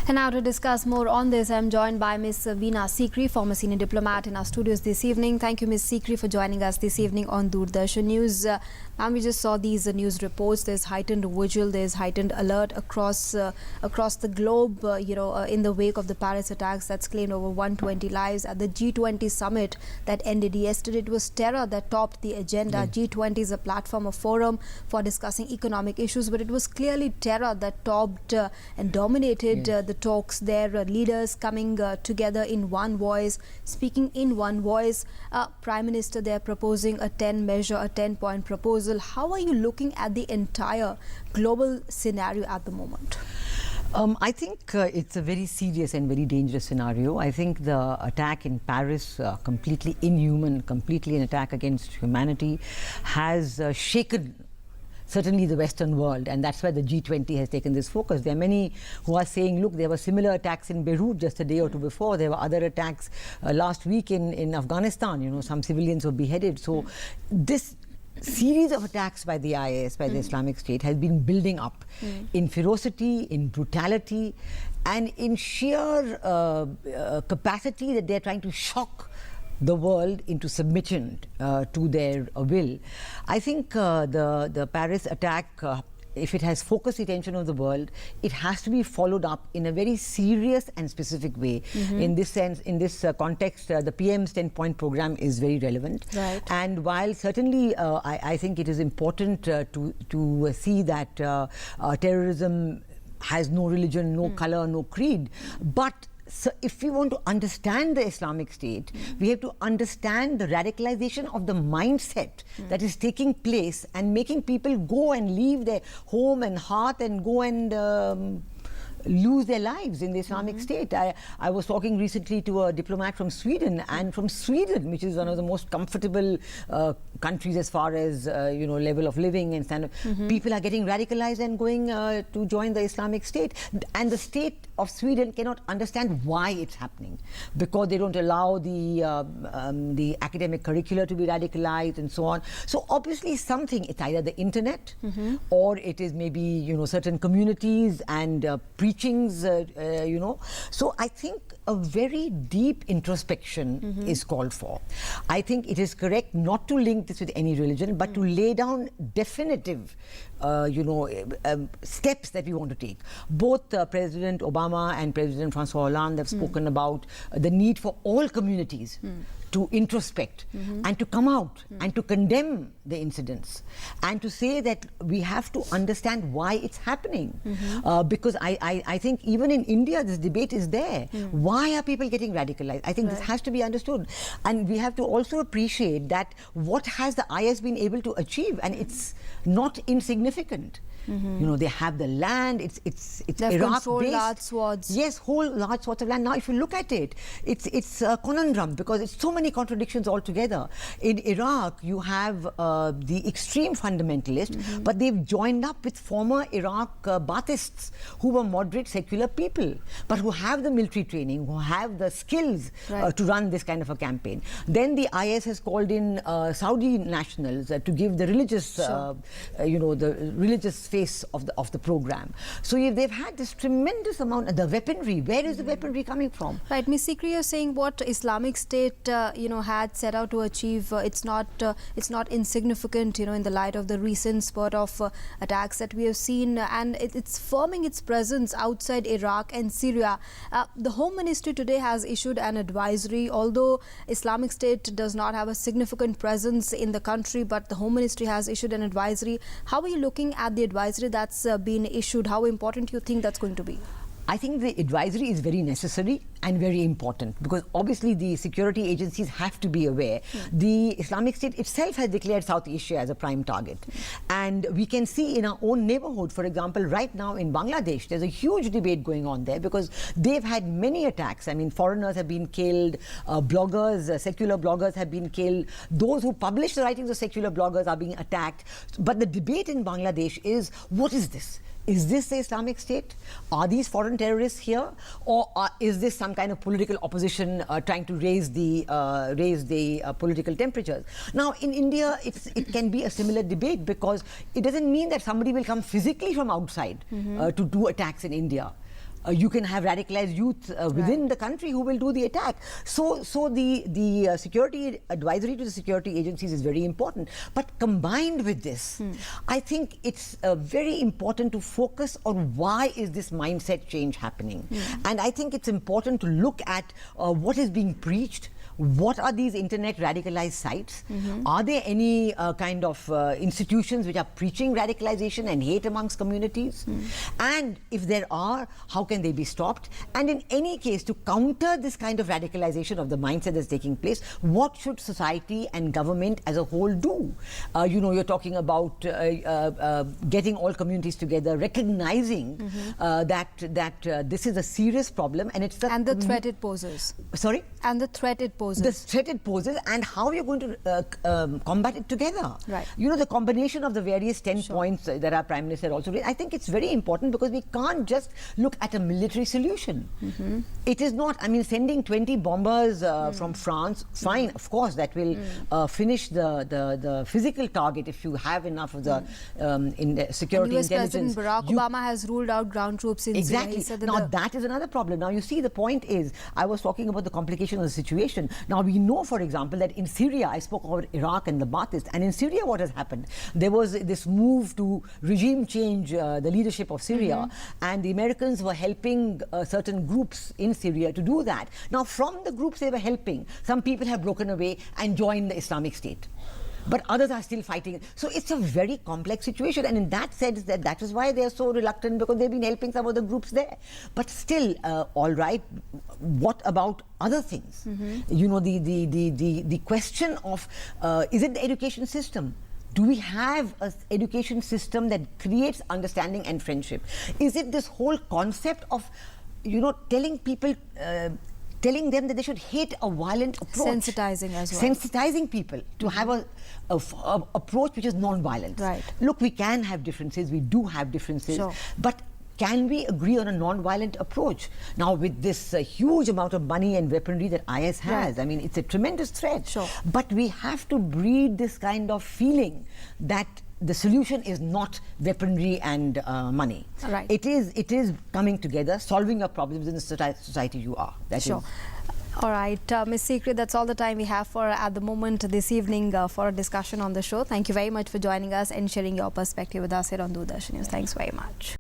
And now to discuss more on this, I'm joined by Ms. Veena Sikri, former senior diplomat in our studios this evening. Thank you, Ms. Sikri, for joining us this evening on Doordarshan News. And we just saw these news reports. There's heightened vigil, there's heightened alert across the globe, in the wake of the Paris attacks that's claimed over 120 lives. At the G20 summit that ended yesterday, it was terror that topped the agenda. G20 is a platform, a forum for discussing economic issues, but it was clearly terror that topped and dominated the talks there. Leaders coming together in one voice, speaking in one voice. Prime Minister there proposing a 10-point proposal. How are you looking at the entire global scenario at the moment? I think it's a very serious and very dangerous scenario. I think the attack in Paris, completely inhuman, completely an attack against humanity, has shaken certainly the Western world, and that's why the G20 has taken this focus. There are many who are saying, look, there were similar attacks in Beirut just a day or two before. There were other attacks last week in Afghanistan. Some civilians were beheaded. So this series of attacks by the IS, by the Islamic State, has been building up in ferocity, in brutality, and in sheer capacity that they're trying to shock the world into submission to their will. I think the Paris attack, if it has focused the attention of the world, it has to be followed up in a very serious and specific way. In this sense, in this context, the PM's 10-point program is very relevant. Right. And while certainly I think it is important to see that terrorism has no religion, no color, no creed, but so if we want to understand the Islamic State, we have to understand the radicalization of the mindset that is taking place and making people go and leave their home and hearth and go and lose their lives in the Islamic State. I was talking recently to a diplomat from Sweden, and from Sweden, which is one of the most comfortable countries as far as level of living and standard, people are getting radicalized and going to join the Islamic State, and the state of Sweden cannot understand why it's happening, because they don't allow the academic curricula to be radicalized and so on. So obviously something, it's either the internet or it is maybe certain communities and preachings, So I think a very deep introspection is called for. I think it is correct not to link this with any religion, but to lay down definitive steps that we want to take. Both President Obama and President Francois Hollande have spoken about the need for all communities to introspect and to come out and to condemn the incidents and to say that we have to understand why it's happening. Because I think even in India this debate is there. Why are people getting radicalized? I think this has to be understood. And we have to also appreciate that what has the IS been able to achieve, and it's not insignificant. They have the land, it's Iraq based. Large swaths. Yes, whole large swaths of land. Now if you look at it, it's a conundrum because it's so many contradictions altogether. In Iraq you have the extreme fundamentalists, but they've joined up with former Iraq Baathists who were moderate secular people, but who have the military training, who have the skills to run this kind of a campaign. Then the IS has called in Saudi nationals to give the religious, the religious face of the program. So they've had this tremendous amount. The weaponry, where is the weaponry coming from? Right, Ms. Sikri, you're saying what Islamic State had set out to achieve, it's not insignificant, in the light of the recent spurt of attacks that we have seen, and it's firming its presence outside Iraq and Syria. The Home Ministry today has issued an advisory. Although Islamic State does not have a significant presence in the country, but the Home Ministry has issued an advisory. How are you looking at the advisory that's been issued? How important do you think that's going to be? I think the advisory is very necessary and very important, because obviously the security agencies have to be aware. The Islamic State itself has declared South Asia as a prime target. And we can see in our own neighborhood, for example, right now in Bangladesh, there's a huge debate going on there because they've had many attacks. I mean, foreigners have been killed, bloggers, secular bloggers have been killed. Those who publish the writings of secular bloggers are being attacked. But the debate in Bangladesh is, what is this? Is this the Islamic State? Are these foreign terrorists here? Or is this some kind of political opposition trying to raise the political temperatures? Now, in India, it can be a similar debate because it doesn't mean that somebody will come physically from outside to do attacks in India. you can have radicalized youth within the country who will do the attack. So the security advisory to the security agencies is very important. But combined with this, I think it's very important to focus on why is this mindset change happening. And I think it's important to look at what is being preached. What are these internet radicalized sites? Are there any kind of institutions which are preaching radicalization and hate amongst communities? And if there are, how can they be stopped? And in any case, to counter this kind of radicalization of the mindset that's taking place, what should society and government as a whole do? You're talking about getting all communities together, recognizing that this is a serious problem, and it's the threat it poses. Sorry? And the threat it poses. The threat it poses, and how you're going to combat it together. Right. The combination of the various 10 points that our Prime Minister also raised, I think it's very important, because we can't just look at a military solution. It is not, sending 20 bombers from France, fine, of course, that will finish the physical target if you have enough of the security US intelligence. President Barack Obama has ruled out ground troops in Syria. Exactly. He said that now that is another problem. Now you see, the point is, I was talking about the complication of the situation. Now we know, for example, that in Syria, I spoke about Iraq and the Ba'athists, and in Syria what has happened? There was this move to regime change the leadership of Syria, and the Americans were helping certain groups in Syria to do that. Now from the groups they were helping, some people have broken away and joined the Islamic State, but others are still fighting. So it's a very complex situation, and in that sense, that is why they are so reluctant, because they've been helping some of the groups there. But still, all right, what about other things? The question of, is it the education system? Do we have an education system that creates understanding and friendship? Is it this whole concept of, telling people, telling them that they should hate a violent approach? Sensitizing as well. Sensitizing people to have a approach which is non-violent. Right. Look, we can have differences, we do have differences, Sure. but can we agree on a non-violent approach? Now, with this huge amount of money and weaponry that IS has, it's a tremendous threat. Sure. But we have to breed this kind of feeling that the solution is not weaponry and money. Right. It is coming together, solving your problems in the society you are. That sure. is. All right, Ms. Sikri, that's all the time we have for at the moment this evening for a discussion on the show. Thank you very much for joining us and sharing your perspective with us here on Doordarshan News. Thanks very much.